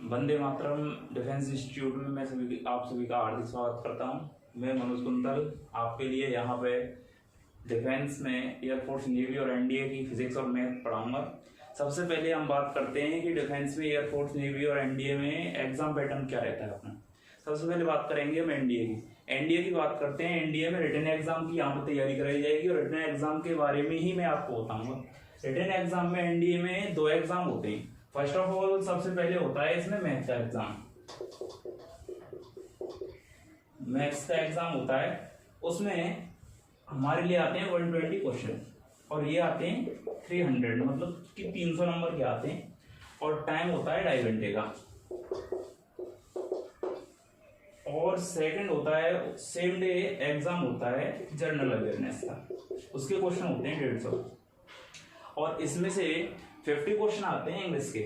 Vande Mataram defence institute में मैं आप सभी का हार्दिक स्वागत करता हूं। मैं मनोज कुंतल आपके लिए यहां पे डिफेंस में एयरफोर्स, नेवी और एनडीए की फिजिक्स और मैथ पढ़ाऊंगा। सबसे पहले हम बात करते हैं कि डिफेंस में एयरफोर्स, नेवी और एनडीए में एग्जाम पैटर्न क्या रहता है अपना। सबसे पहले बात करेंगे हम एनडीए की बात करते हैं। एनडीए में रिटन एग्जाम की यहाँ पर तैयारी कराई जाएगी और रिटन एग्जाम के बारे में ही मैं आपको बताऊंगा। रिटन एग्जाम में एनडीए में 2 एग्जाम होते हैं। फर्स्ट ऑफ ऑल सबसे पहले होता है इसमें मैथ्स का एग्जाम। मैथ्स का एग्जाम होता है, उसमें हमारे लिए आते हैं 120 क्वेश्चन और ये आते हैं 300, मतलब कि 300 नंबर के आते हैं और टाइम होता है 2.5 घंटे का। और सेकंड होता है सेम डे एग्जाम होता है जनरल अवेयरनेस का, उसके क्वेश्चन होते हैं 150 और इसमें से 50 क्वेश्चन आते हैं इंग्लिश के।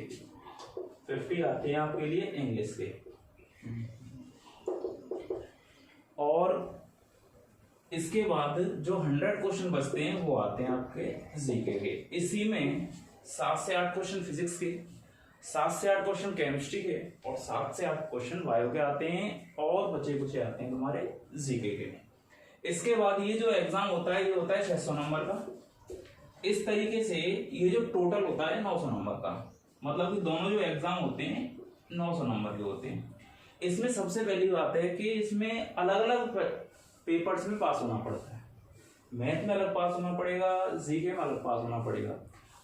50 आते हैं आपके लिए इंग्लिश के और इसके बाद जो 100 क्वेश्चन बचते हैं वो आते हैं आपके जीके के। इसी में 7 से 8 क्वेश्चन फिजिक्स के, 7 से 8 क्वेश्चन केमिस्ट्री के और 7 से 8 क्वेश्चन बायो के आते हैं और बचे कुछ आते हैं तुम्हारे जीके के। इसके बाद ये जो एग्जाम होता है ये होता है 600 नंबर का। इस तरीके से ये जो टोटल होता है 900 नंबर का, मतलब कि दोनों जो एग्जाम होते हैं 900 नंबर के होते हैं। इसमें सबसे पहली बात है कि इसमें अलग अलग पेपर्स में पास होना पड़ता है। मैथ में अलग पास होना पड़ेगा, जीके में अलग पास होना पड़ेगा।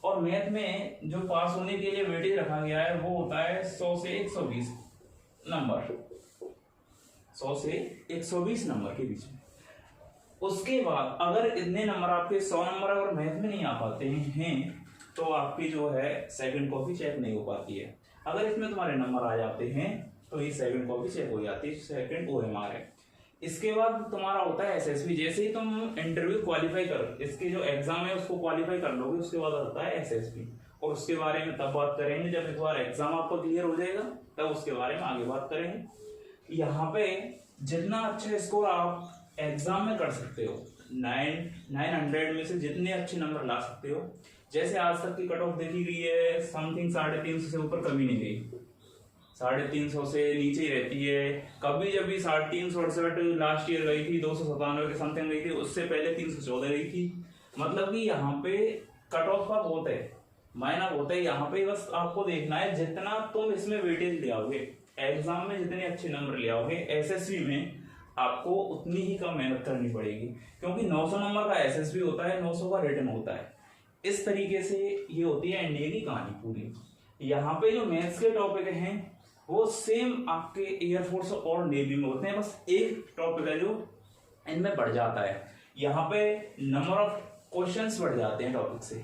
और मैथ में जो पास होने के लिए वेटेज रखा गया है वो होता है 100 से 120 नंबर, 100 से 120 नंबर के बीच में। उसके बाद अगर इतने नंबर आपके 100 नंबर अगर मैथ में नहीं आ पाते हैं तो आपकी जो है सेकंड कॉपी चेक नहीं हो पाती है। अगर इसमें तुम्हारे नंबर आ जाते हैं तो ये सेकंड कॉपी चेक हो जाती है, सेकंड ओएमआर है। इसके बाद तुम्हारा होता है एसएसबी। जैसे ही तुम इंटरव्यू क्वालिफाई कर, इसके जो एग्जाम है उसको क्वालिफाई कर लोगे, उसके बाद होता है एसएसबी और उसके बारे में तब बात करेंगे जब एक बार एग्जाम आपका क्लियर हो जाएगा, तब उसके बारे में आगे बात करेंगे। यहाँ पे जितना अच्छा स्कोर आप एग्जाम में कर सकते हो, 900 में से जितने अच्छे नंबर ला सकते हो। जैसे आज तक की कट ऑफ देखी गई है समथिंग 350 से ऊपर कभी नहीं गई, 350 से नीचे ही रहती है। कभी जब भी 368 लास्ट ईयर गई थी, 297 के समथिंग गई थी, उससे पहले 314 गई थी। मतलब कि यहाँ पे कट ऑफ का बहुत है, मायना होता है। यहाँ पे बस आपको देखना है जितना तुम इसमें वेटेज ले आओगे, एग्जाम में जितने अच्छे नंबर ले आओगे, एसएसबी में आपको उतनी ही कम मेहनत करनी पड़ेगी, क्योंकि 900 नंबर का एसएसबी होता है, 900 का रिटन होता है। इस तरीके से ये होती है एनडीए की कहानी पूरी। यहाँ पे जो मैथ्स के टॉपिक हैं वो सेम आपके एयरफोर्स और नेवी में होते हैं, बस एक टॉपिक है जो इनमें बढ़ जाता है। यहाँ पे नंबर ऑफ क्वेश्चंस बढ़ जाते हैं टॉपिक से।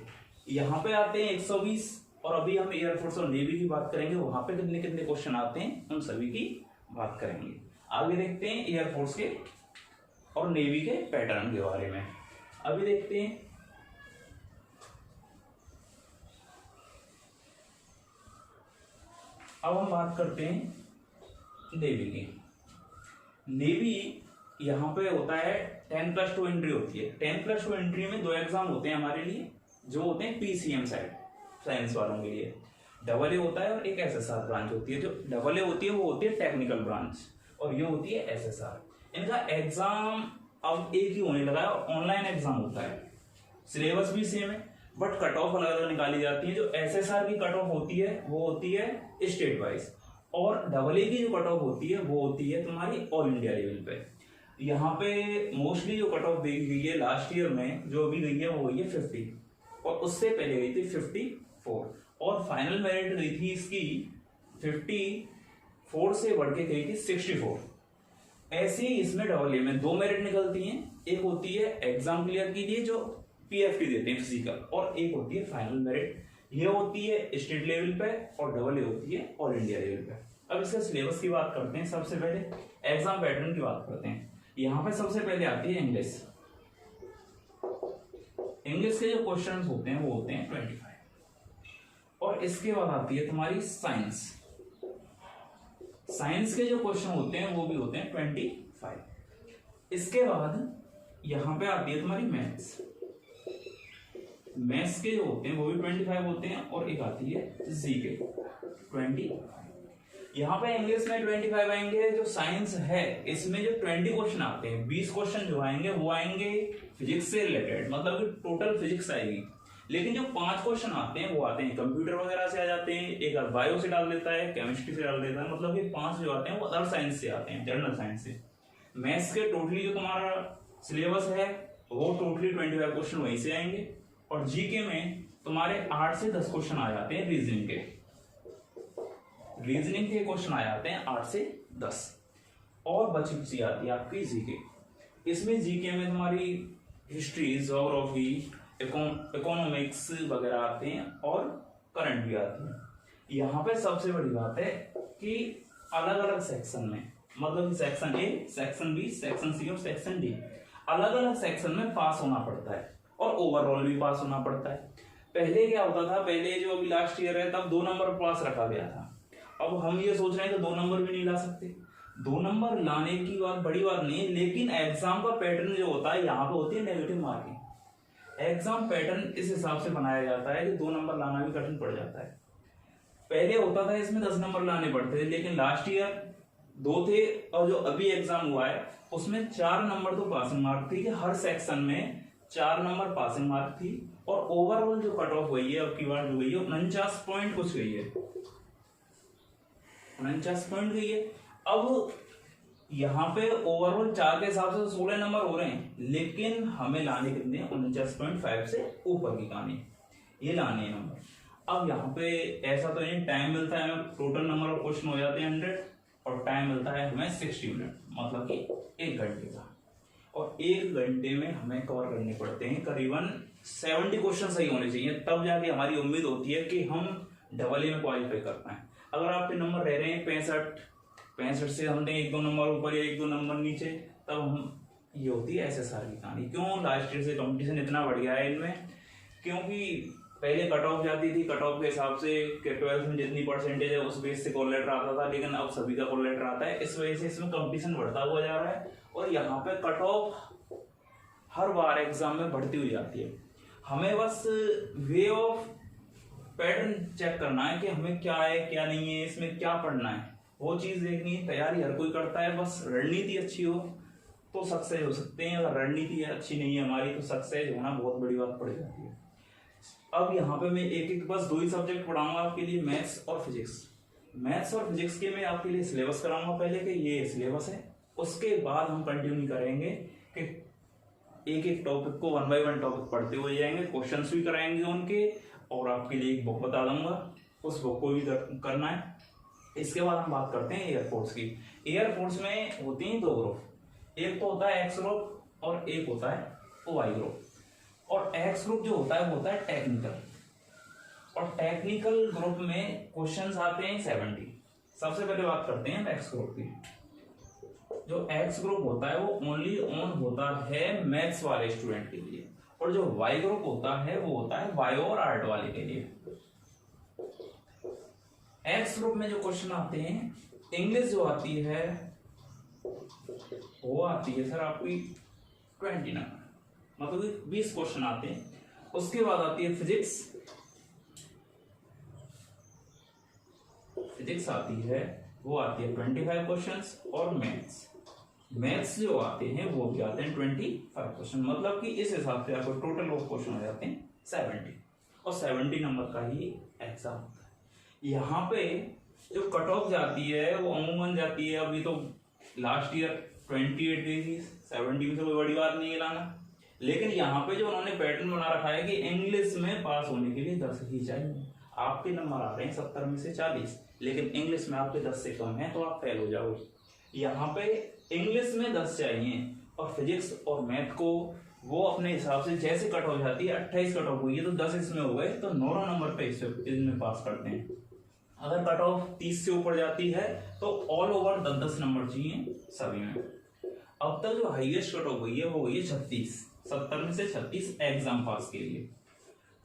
यहाँ पे आते हैं 120 और अभी हम एयरफोर्स और नेवी की बात करेंगे, वहां पे कितने कितने क्वेश्चन आते हैं उन सभी की बात करेंगे। आगे देखते हैं एयरफोर्स के और नेवी के पैटर्न के बारे में। अभी देखते हैं अब हम बात करते हैं नेवी की। नेवी यहाँ पे होता है 10+2 एंट्री होती है। 10+2 एंट्री में 2 एग्जाम होते हैं हमारे लिए, जो होते हैं पीसीएम साइड साइंस वालों के लिए। AA होता है और एक SSR ब्रांच होती है। जो AA होती है वो होती है टेक्निकल ब्रांच और ये होती है SSR। इनका एग्जाम अब एक ही होने लगा है और ऑनलाइन एग्जाम होता है। सिलेबस भी सेम है बट कट ऑफ अलग अलग निकाली जाती है। जो SSR की कट ऑफ होती है वो होती है स्टेट वाइज और AA की जो कट ऑफ होती है वो होती है तुम्हारी ऑल इंडिया लेवल पे। यहाँ पे मोस्टली जो कट ऑफ देखी गई है लास्ट ईयर में जो अभी गई है वो गई है 50 और उससे पहले गई थी 54 और फाइनल मेरिट गई थी इसकी 54 से बढ़ के गई थी 64। ऐसे ही इसमें AA में 2 मेरिट निकलती हैं, एक होती है एग्जाम क्लियर के लिए जो PFT देते हैं फिजिकल, और एक होती है फाइनल मेरिट, ये होती है स्टेट लेवल पे और AA होती है ऑल इंडिया लेवल पे। अब इसका सिलेबस की बात करते हैं। सबसे पहले एग्जाम पैटर्न की बात करते हैं। यहाँ पे सबसे पहले आती है इंग्लिश। इंग्लिश के जो क्वेश्चंस होते हैं वो होते हैं 25 और इसके बाद आती है तुम्हारी साइंस। साइंस के जो क्वेश्चन होते हैं वो भी होते हैं 25। इसके बाद यहां पे आती है तुम्हारी मैथ्स। मैथ्स के जो होते हैं वो भी 25 होते हैं और एक आती है जीके 25। यहाँ पे इंग्लिश में 25 आएंगे, जो साइंस है इसमें जो 20 क्वेश्चन आते हैं, 20 क्वेश्चन जो आएंगे वो आएंगे फिजिक्स से रिलेटेड, मतलब कि टोटल फिजिक्स आएगी। लेकिन जो 5 क्वेश्चन आते हैं वो आते हैं कंप्यूटर वगैरह से आ जाते हैं, एक बायो से डाल देता है, केमिस्ट्री से डाल देता है, मतलब कि 5 जो आते हैं वो अदर साइंस से आते हैं, जनरल साइंस से। मैथ्स के टोटली जो तुम्हारा सिलेबस है वो टोटली 25 क्वेश्चन वहीं से आएंगे। और जीके में तुम्हारे 8 से 10 क्वेश्चन आ जाते हैं रीजनिंग के, रीजनिंग के क्वेश्चन आ जाते हैं 8 से 10। और बची खुची आती है आपकी जीके। इसमें जीके में तुम्हारी हिस्ट्री, ज्योग्राफी, इकोनॉमिक्स वगैरह आते हैं और करंट भी आते हैं। यहाँ पे सबसे बड़ी बात है कि अलग अलग सेक्शन में, मतलब कि section A, section B, section C और सेक्शन डी, अलग अलग सेक्शन में पास होना पड़ता है और ओवरऑल भी पास होना पड़ता है। पहले क्या होता था, पहले जो अभी लास्ट ईयर है तब 2 नंबर पास रखा गया था। अब हम ये सोच रहे हैं कि 2 नंबर भी नहीं ला सकते। 2 नंबर लाने की बात बड़ी बात नहीं है, लेकिन एग्जाम का पैटर्न जो होता है यहाँ पे होती है नेगेटिव मार्किंग। एग्जाम पैटर्न इस हिसाब से बनाया जाता है कि 2 नंबर लाना भी कठिन पड़ जाता है। पहले होता था इसमें 10 नंबर लाने पड़ते थे, लेकिन लास्ट ईयर 2 थे और जो अभी एग्जाम हुआ है उसमें 4 नंबर तो पासिंग मार्क थी कि हर सेक्शन में 4 नंबर पासिंग मार्क थी। और ओवरऑल जो कट ऑफ हुई है अब की बार जो गई है 49 पॉइंट कुछ गई है, 49 पॉइंट गई है। अब यहाँ पे ओवरऑल 4 के हिसाब से 16 नंबर हो रहे हैं, लेकिन हमें लाने कितने, 49.5 से ऊपर की कहानी ये लाने हैं नंबर। अब यहाँ पे ऐसा तो नहीं, टाइम मिलता है हमें, टोटल नंबर ऑफ क्वेश्चन हो जाते हैं 100 और टाइम मिलता है हमें 60 मिनट, मतलब कि 1 घंटे का। और 1 घंटे में हमें कवर करने पड़ते हैं करीबन 70 क्वेश्चन सही होने चाहिए, तब जाके हमारी उम्मीद होती है कि हम डबल ए में क्वालिफाई कर पाए। अगर आपके नंबर रह रहे हैं 65 से हमने 1-2 नंबर ऊपर या 1-2 नंबर नीचे, तब हम ये होती है एसएसआर की कहानी। क्यों लास्ट ईयर से कंपटीशन इतना बढ़ गया है इनमें, क्योंकि पहले कट ऑफ जाती थी, कट ऑफ के हिसाब से 12th में जितनी परसेंटेज है उस बेस से कॉल लेटर आता था, लेकिन अब सभी का कॉल लेटर आता है। इस वजह से इसमें कंपटीशन बढ़ता हुआ जा रहा है और यहाँ पे cut of her bar exam में बढ़ती हुई जाती है। हमें बस वे ऑफ पैटर्न चेक करना है कि हमें क्या है क्या नहीं है, इसमें क्या पढ़ना है, वो चीज देखनी है। तैयारी हर कोई करता है, बस रणनीति अच्छी हो तो सक्सेस हो सकते हैं, अगर रणनीति अच्छी नहीं है हमारी तो सक्सेस होना बहुत बड़ी बात पड़ जाती है। अब यहाँ पे मैं एक बस 2 ही सब्जेक्ट पढ़ाऊंगा आपके लिए, मैथ्स और फिजिक्स। मैथ्स और फिजिक्स के मैं आपके लिए सिलेबस कराऊंगा पहले कि ये सिलेबस है, उसके बाद हम कंटिन्यू करेंगे कि एक टॉपिक को 1 बाय 1 टॉपिक पढ़ते हुए जाएंगे, क्वेश्चंस भी कराएंगे उनके, और आपके लिए एक बुक बता दूंगा, उस बुक को भी करना है। इसके बाद हम बात करते हैं एयरफोर्स की। एयरफोर्स में होती हैं 2 ग्रुप, एक तो होता है एक्स ग्रुप और एक होता है वाई ग्रुप। और एक्स ग्रुप जो होता है वो होता है टेक्निकल, और टेक्निकल ग्रुप में क्वेश्चंस आते हैं 70। सबसे पहले बात करते हैं एक्स ग्रुप की। जो एक्स ग्रुप होता है वो ओनली ऑन होता है मैथ्स वाले स्टूडेंट के लिए, और जो वाई ग्रुप होता है वो होता है बायो और आर्ट वाले के लिए। एक्स ग्रुप में जो क्वेश्चन आते हैं, इंग्लिश जो आती है वो आती है सर आपकी 20 नंबर, मतलब 20 क्वेश्चन आते हैं। उसके बाद आती है फिजिक्स, फिजिक्स आती है वो आती है 25 क्वेश्चंस, और मैथ्स जो आते हैं वो भी आते हैं 25 क्वेश्चन, मतलब कि इस हिसाब से आपको टोटल ऑफ क्वेश्चन हो जाते हैं 70, और 70 नंबर का ही एग्जाम होता है। यहाँ पे जो कट ऑफ जाती है वो अमूमन जाती है, अभी तो लास्ट ईयर 28 गई थी, 70 में से कोई बड़ी बात नहीं है लाना। लेकिन यहाँ पे जो उन्होंने पैटर्न बना रखा है कि इंग्लिश में पास होने के लिए 10 ही चाहिए। आपके नंबर आ रहे हैं 70 में से 40, लेकिन इंग्लिश में आपके 10 से कम है तो आप फेल हो जाओगे। यहाँ पे इंग्लिश में 10 चाहिए, और फिजिक्स और मैथ को वो अपने हिसाब से जैसे कट हो जाती है, 28 कट ऑफ हुई है तो 10 इसमें हो गए तो 9 नंबर पे इसमें पास करते हैं। अगर कट ऑफ 30 से ऊपर जाती है तो ऑल ओवर 10-10 नंबर चाहिए सभी में। अब तक जो हाईएस्ट कट ऑफ हुई है वो हुई है 36, 70 में से 36 एग्जाम पास के लिए,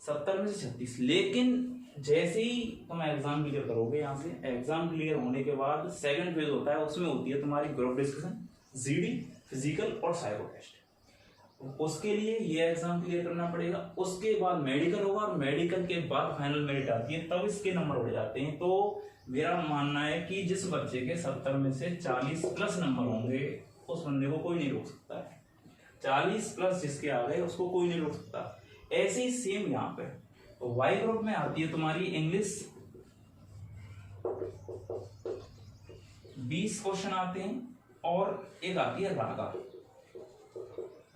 70 में से 36। लेकिन जैसे ही तुम एग्जाम क्लियर करोगे, यहाँ से एग्जाम क्लियर होने के बाद सेकंड फेज होता है, उसमें होती है तुम्हारी ग्रुप डिस्कशन, जीडी, फिजिकल और साइको टेस्ट। उसके लिए ये एग्जाम क्लियर करना पड़ेगा। उसके बाद मेडिकल होगा और मेडिकल के बाद फाइनल मेरिट आती है, तब इसके नंबर बढ़ जाते हैं। तो मेरा मानना है कि जिस बच्चे के 70 में से 40 प्लस नंबर होंगे उस बंदे को कोई नहीं रोक सकता है। 40 प्लस जिसके आ गए उसको कोई नहीं रोक सकता। ऐसे ही सेम यहाँ पे तो वाई ग्रुप में आती है तुम्हारी इंग्लिश, 20 क्वेश्चन आते हैं, और एक आती है रागा।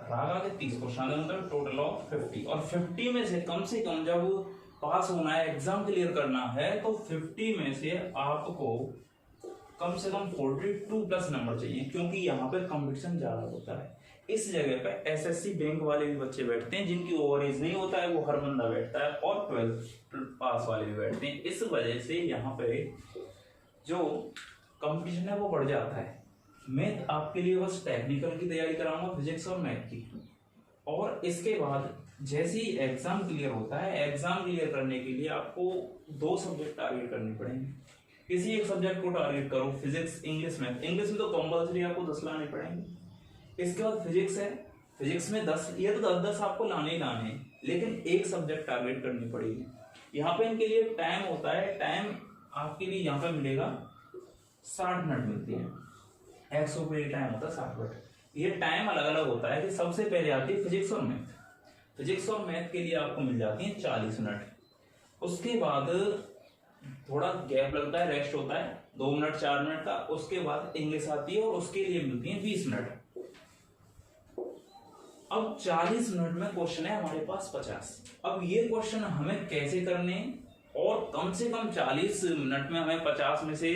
रागा के 30 क्वेश्चन आते हैं, मतलब टोटल ऑफ 50। और 50 में से कम जब पास होना है, एग्जाम क्लियर करना है, तो 50 में से आपको कम से कम 42 प्लस नंबर चाहिए, क्योंकि यहाँ पे कंपटीशन ज्यादा होता है। इस जगह पे एसएससी बैंक वाले भी बच्चे बैठते हैं जिनकी ओवर एज नहीं होता है, वो हर बंदा बैठता है, और 12th पास वाले भी बैठते हैं। इस वजह से यहाँ पे जो कंपटीशन है वो बढ़ जाता है। मैं आपके लिए बस टेक्निकल की तैयारी कराऊंगा, फिजिक्स और मैथ की, और इसके बाद जैसे ही एग्जाम क्लियर होता है, एग्जाम क्लियर करने के लिए आपको 2 सब्जेक्ट टारगेट करने पड़ेंगे। किसी एक सब्जेक्ट को टारगेट करो, फिजिक्स, इंग्लिश, मैथ। इंग्लिश में तो कंपल्सरी आपको 10 लाने पड़ेंगे। इसके बाद फिजिक्स है, फिजिक्स में 10, ये तो 10-10 आपको लाने ही लाने हैं, लेकिन एक सब्जेक्ट टारगेट करनी पड़ेगी। यहाँ पे इनके लिए टाइम होता है, टाइम आपके लिए यहाँ पे मिलेगा 60 मिनट मिलती है, 100 पे टाइम होता है 60 मिनट। ये टाइम अलग अलग होता है कि सबसे पहले आती है फिजिक्स और मैथ। फिजिक्स और मैथ के लिए आपको मिल जाती है 40 मिनट। उसके बाद थोड़ा गैप लगता है, रेस्ट होता है 2 मिनट 4 मिनट का। उसके बाद इंग्लिश आती है और उसके लिए मिलती है 20 मिनट। अब 40 मिनट में क्वेश्चन है हमारे पास 50। अब ये क्वेश्चन हमें कैसे करने, और कम से कम 40 मिनट में हमें 50 में से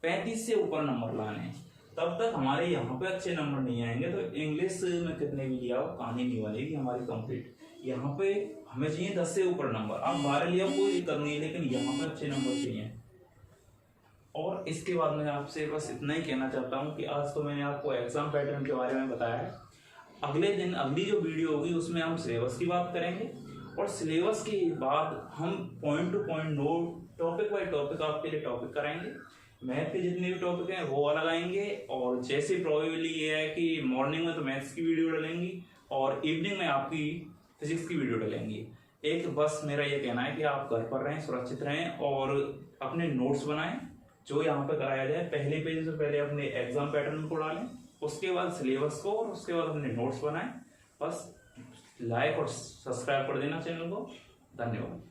35 से ऊपर नंबर लाने हैं, तब तक हमारे यहाँ पे अच्छे नंबर नहीं आएंगे। तो इंग्लिश में कितने भी लिया हो, कहानी नहीं बनेगी हमारी कंप्लीट। यहाँ पे हमें चाहिए 10 से ऊपर नंबर। आप 12 लिया कोई दिक्कत नहीं है, लेकिन यहाँ पे अच्छे नंबर चाहिए। और इसके बाद मैं आपसे बस इतना ही कहना चाहता हूँ कि आज तो मैंने आपको एग्जाम पैटर्न के बारे में बताया है। अगले दिन अगली जो वीडियो होगी उसमें हम सिलेबस की बात करेंगे, और सिलेबस के बाद हम point two point note, topic by topic आपके लिए टॉपिक कराएंगे। मैथ के जितने भी टॉपिक हैं वो अलग आएंगे, और जैसे प्रोबेबली ये है कि मॉर्निंग में तो मैथ्स की वीडियो डलेंगी और इवनिंग में आपकी फिजिक्स की वीडियो डलेंगी। एक बस मेरा ये कहना है कि आप घर पर रहें, सुरक्षित रहें, और अपने नोट्स बनाएं जो यहाँ पे कराया जाए। पहले पेज से पहले अपने एग्जाम पैटर्न को डालें, उसके बाद सिलेबस को, और उसके बाद अपने नोट्स बनाएं। बस लाइक और सब्सक्राइब कर देना चैनल को। धन्यवाद।